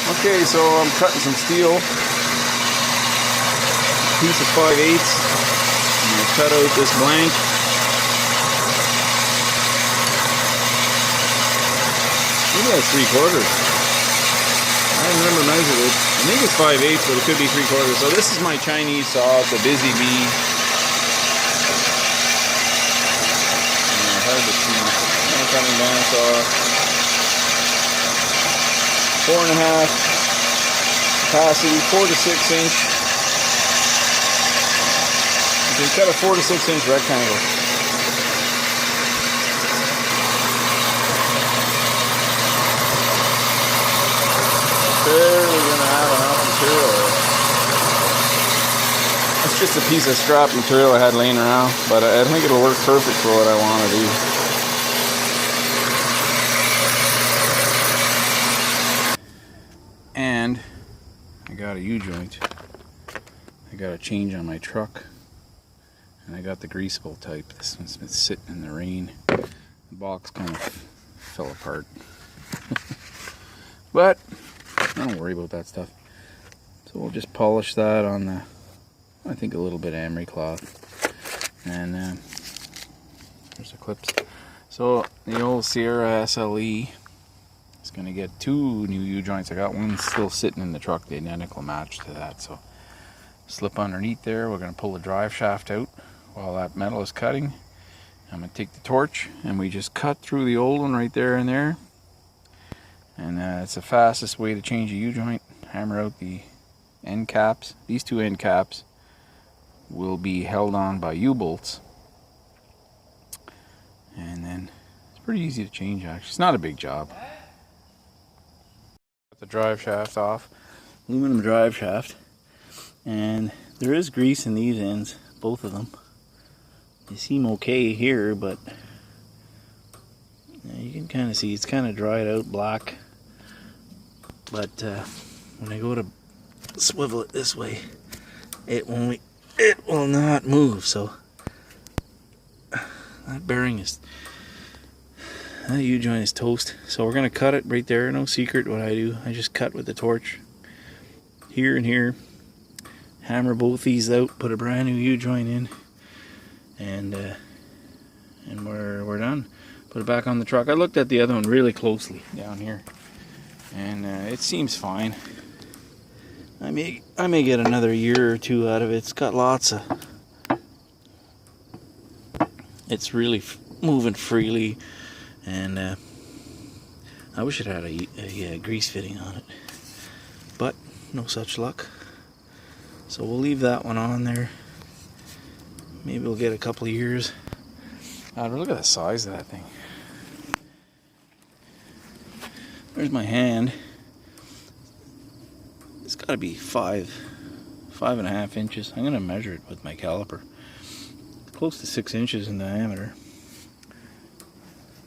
Okay, so I'm cutting some steel. Piece of 5/8. I'm going to cut out this blank. Maybe that's 3/4. I remember measured it. I think it's 5/8, but it could be 3/4. So this is my Chinese saw. It's a Busy Bee. Hard to see. Cutting bandsaw. 4.5 capacity, 4 to 6 inch. You can cut a 4 to 6 inch rectangle. Barely gonna have enough material. It's just a piece of scrap material I had laying around, but I think it'll work perfect for what I want to do. And I got a U-joint. I got a change on my truck. And I got the greasable type. This one's been sitting in the rain. The box kind of fell apart. But I don't worry about that stuff. So we'll just polish that on the, I think, a little bit of emery cloth. And there's the clips. So the old Sierra SLE is going to get 2 new U-joints. I got one still sitting in the truck, the identical match to that. So slip underneath there. We're going to pull the drive shaft out while that metal is cutting. I'm going to take the torch and we just cut through the old one right there and there. And it's the fastest way to change a U-joint. Hammer out the end caps. These 2 end caps will be held on by U-bolts. And then it's pretty easy to change actually. It's not a big job. Got the drive shaft off. Aluminum drive shaft. And there is grease in these ends, both of them. They seem okay here, but you can kind of see it's kind of dried out black. But when I go to swivel it this way, it will not move. So that bearing is, that U-joint is toast. So we're gonna cut it right there. No secret what I do. I just cut with the torch here and here. Hammer both these out. Put a brand new U-joint in, and we're done. Put it back on the truck. I looked at the other one really closely down here, and it seems fine. I may get another year or 2 out of it. It's got lots of. It's really moving freely, and I wish it had a grease fitting on it, but no such luck. So we'll leave that one on there. Maybe we'll get a couple of years. Look at the size of that thing. There's my hand. It's got to be 5.5 inches. I'm going to measure it with my caliper. Close to 6 inches in diameter.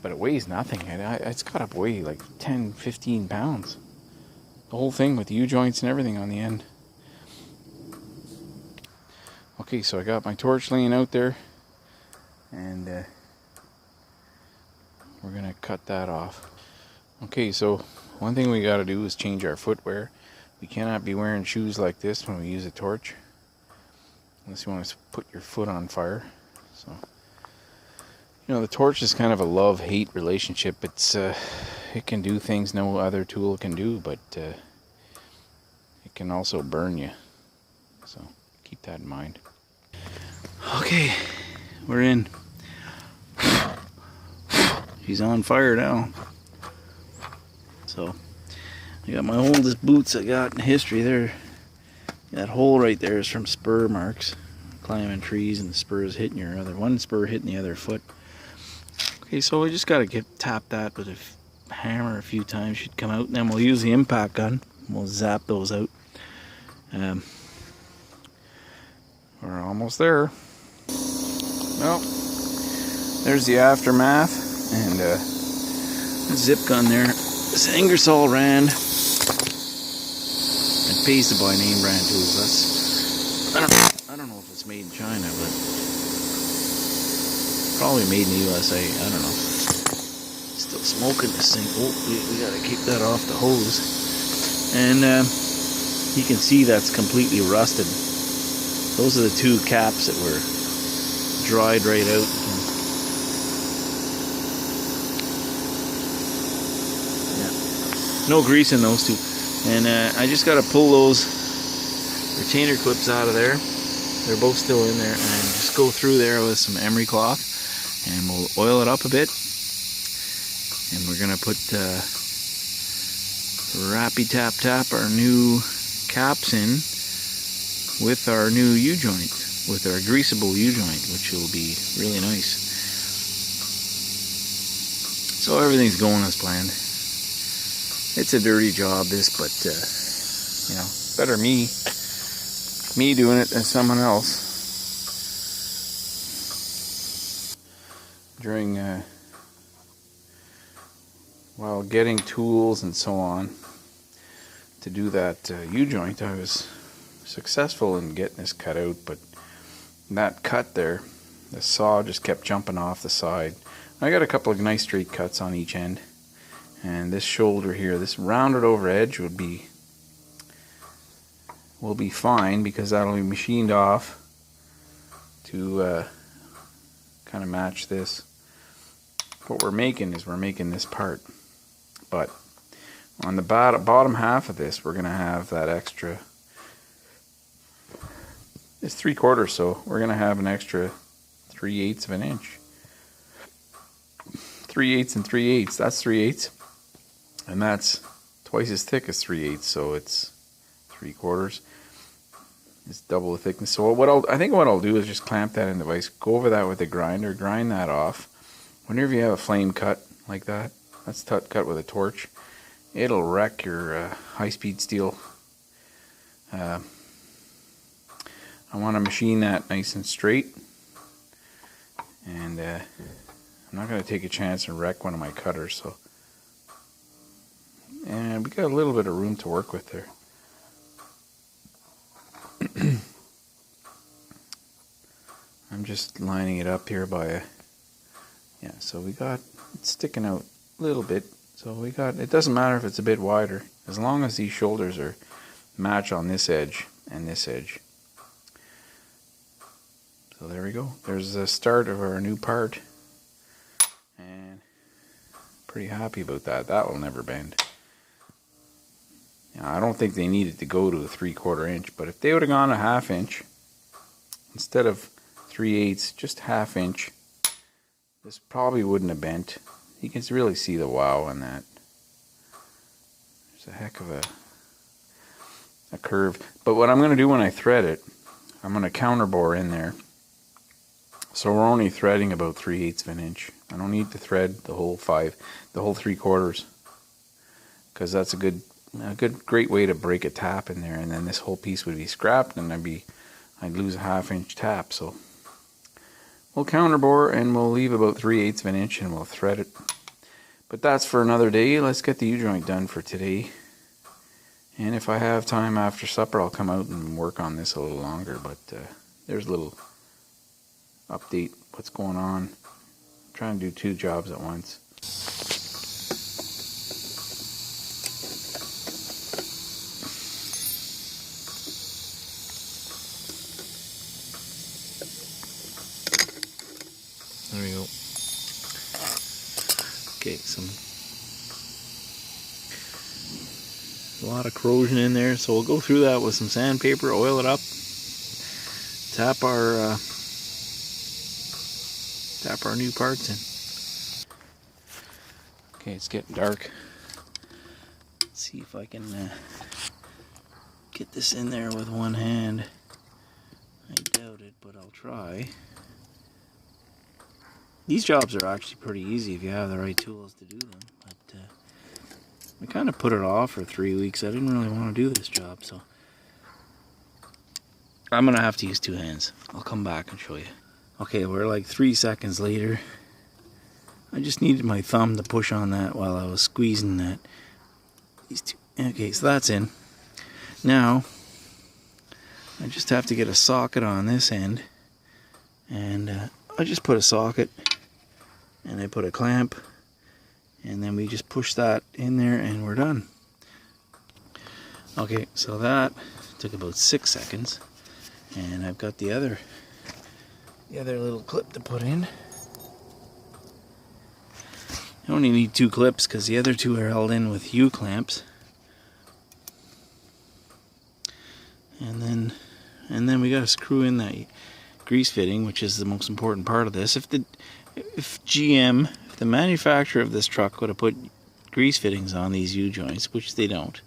But it weighs nothing. It's got to weigh like 10-15 pounds. The whole thing with the U-joints and everything on the end. Okay, so I got my torch laying out there, and we're gonna cut that off. Okay, so one thing we got to do is change our footwear. We cannot be wearing shoes like this when we use a torch, unless you want to put your foot on fire. So, you know, the torch is kind of a love-hate relationship. It can do things no other tool can do, but it can also burn you. So keep that in mind. Okay, we're in. She's on fire now. So I got my oldest boots I got in history there. That hole right there is from spur marks. Climbing trees and the spurs hitting your other, one spur hitting the other foot. Okay, so we just gotta tap that with a hammer a few times. Should come out, and then we'll use the impact gun. We'll zap those out. We're almost there. Well, there's the aftermath, and the zip gun there. This Ingersoll Rand. It pays to buy name brand tools. That's I don't know if it's made in China, but probably made in the USA. I don't know. Still smoking this thing. Oh, we gotta keep that off the hose. And you can see that's completely rusted. Those are the two caps that were dried right out. Yeah, no grease in those two. And I just got to pull those retainer clips out of there. They're both still in there, and just go through there with some emery cloth, and we'll oil it up a bit. And we're gonna put Rappy Tap Tap our new caps in with our new U-joint, with our greasable U-joint, which will be really nice. So everything's going as planned. It's a dirty job, this, but you know, better me doing it than someone else. During while getting tools and so on to do that U-joint, I was successful in getting this cut out, but that cut there, the saw just kept jumping off the side. I got a couple of nice straight cuts on each end, and this shoulder here, this rounded over edge will be fine, because that'll be machined off to kind of match this. What we're making is we're making this part, but on the bottom half of this, we're going to have that extra. It's 3/4, so we're going to have an extra 3/8 of an inch. 3/8 and 3/8. That's 3/8, and that's twice as thick as 3/8, so it's 3/4. It's double the thickness. So I think what I'll do is just clamp that in the vise, go over that with a grinder, grind that off. Whenever you have a flame cut like that, that's cut with a torch, it'll wreck your high-speed steel. I want to machine that nice and straight, and I'm not going to take a chance and wreck one of my cutters. So, and we got a little bit of room to work with there. I'm just lining it up here by a, yeah, so we got, it's sticking out a little bit, so we got, it doesn't matter if it's a bit wider, as long as these shoulders are match on this edge and this edge. So there we go, there's the start of our new part, and pretty happy about that. That will never bend. Now, I don't think they needed to go to a 3/4 inch, but if they would have gone a 1/2 inch instead of 3/8, just 1/2 inch, this probably wouldn't have bent. You can really see the wow in that. There's a heck of a curve. But what I'm going to do when I thread it, I'm going to counterbore in there. So we're only threading about 3/8 of an inch. I don't need to thread the whole 3/4, because that's a great way to break a tap in there, and then this whole piece would be scrapped, and I'd lose a 1/2 inch tap. So we'll counterbore, and we'll leave about 3/8 of an inch, and we'll thread it. But that's for another day. Let's get the U-joint done for today. And if I have time after supper, I'll come out and work on this a little longer. But there's a little update, what's going on. I'm trying to do 2 jobs at once. There we go. Okay, a lot of corrosion in there, so we'll go through that with some sandpaper, oil it up, tap our new parts in. Okay, it's getting dark. Let's see if I can get this in there with one hand. I doubt it, but I'll try. These jobs are actually pretty easy if you have the right tools to do them, but I kind of put it off for 3 weeks. I didn't really want to do this job, so I'm going to have to use 2 hands. I'll come back and show you. Okay, we're like 3 seconds later. I just needed my thumb to push on that while I was squeezing that. Okay, so that's in. Now, I just have to get a socket on this end, and I just put a socket, and I put a clamp, and then we just push that in there, and we're done. Okay, so that took about 6 seconds, and I've got the other little clip to put in. I only need 2 clips because the other 2 are held in with U-clamps. And then we got to screw in that grease fitting, which is the most important part of this. If GM, if the manufacturer of this truck would have put grease fittings on these U-joints, which they don't,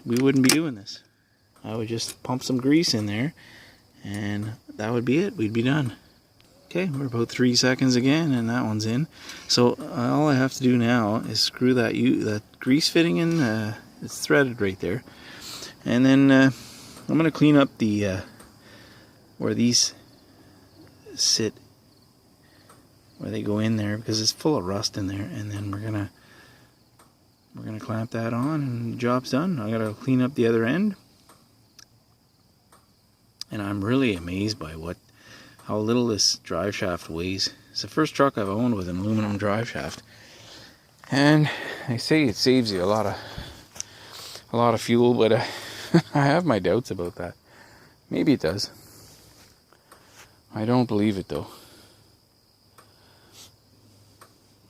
we wouldn't be doing this. I would just pump some grease in there, and that would be it. We'd be done. Okay, we're about 3 seconds again, and that one's in. So all I have to do now is screw that grease fitting in. It's threaded right there, and then I'm going to clean up the where these sit, where they go in there, because it's full of rust in there. And then we're gonna clamp that on, and the job's done. I gotta clean up the other end, and I'm really amazed by how little this drive shaft weighs. It's the first truck I've owned with an aluminum drive shaft, and they say it saves you a lot of fuel, but I have my doubts about that. Maybe it does. I don't believe it though.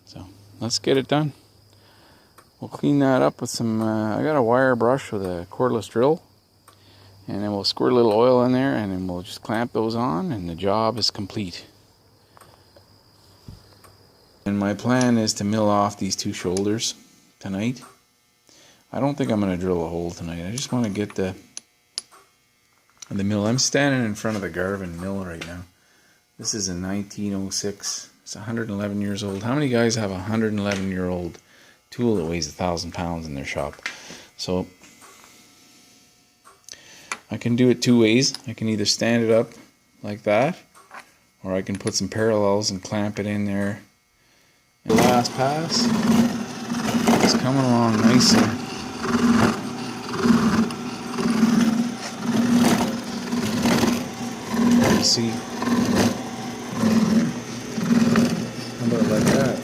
So let's get it done. We'll clean that up with some, I got a wire brush with a cordless drill, and then we'll squirt a little oil in there, and then we'll just clamp those on, and the job is complete. And my plan is to mill off these 2 shoulders tonight. I don't think I'm going to drill a hole tonight. I just want to get the mill. I'm standing in front of the Garvin mill right now. This is a 1906. It's 111 years old. How many guys have a 111-year-old tool that weighs 1,000 pounds in their shop? So I can do it 2 ways. I can either stand it up like that, or I can put some parallels and clamp it in there. And the last pass is coming along nicely. See, how about like that?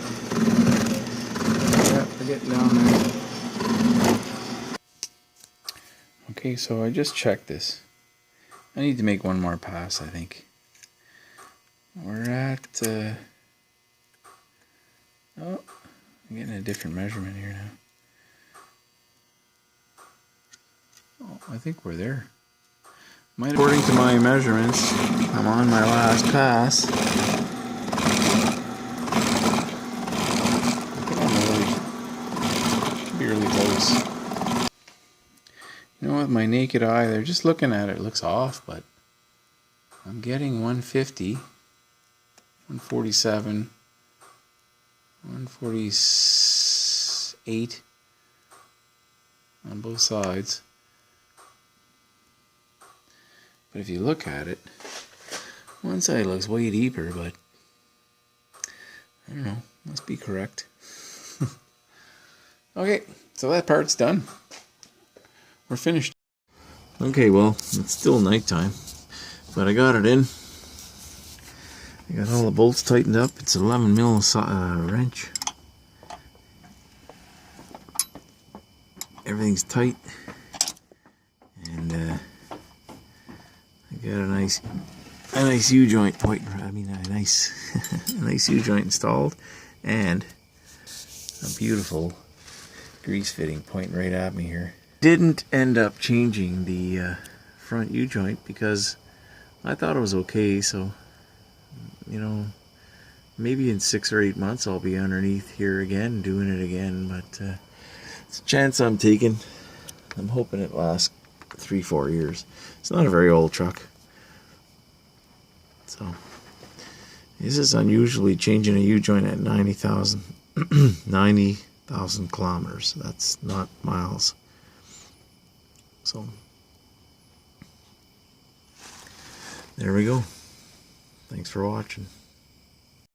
Yeah, we're getting down there. Okay, so I just checked this. I need to make one more pass, I think. We're at oh, I'm getting a different measurement here now. Oh, I think we're there. According to my measurements, I'm on my last pass. I think I'm should be really close. You know, with my naked eye, they're just looking at it, it looks off, but I'm getting 150, 147, 148 on both sides. But if you look at it, one side looks way deeper, but I don't know, must be correct. Okay, so that part's done. We're finished. Okay, well, it's still nighttime, but I got it in. I got all the bolts tightened up. It's an 11 mil wrench. Everything's tight, and I got a nice U-joint point. I mean, a nice U-joint installed, and a beautiful grease fitting pointing right at me here. Didn't end up changing the front U-joint because I thought it was okay. So, you know, maybe in 6 or 8 months I'll be underneath here again, doing it again. But it's a chance I'm taking. I'm hoping it lasts 3-4 years. It's not a very old truck. So this is unusually changing a U-joint at 90,000 kilometers. That's not miles. So there we go. Thanks for watching.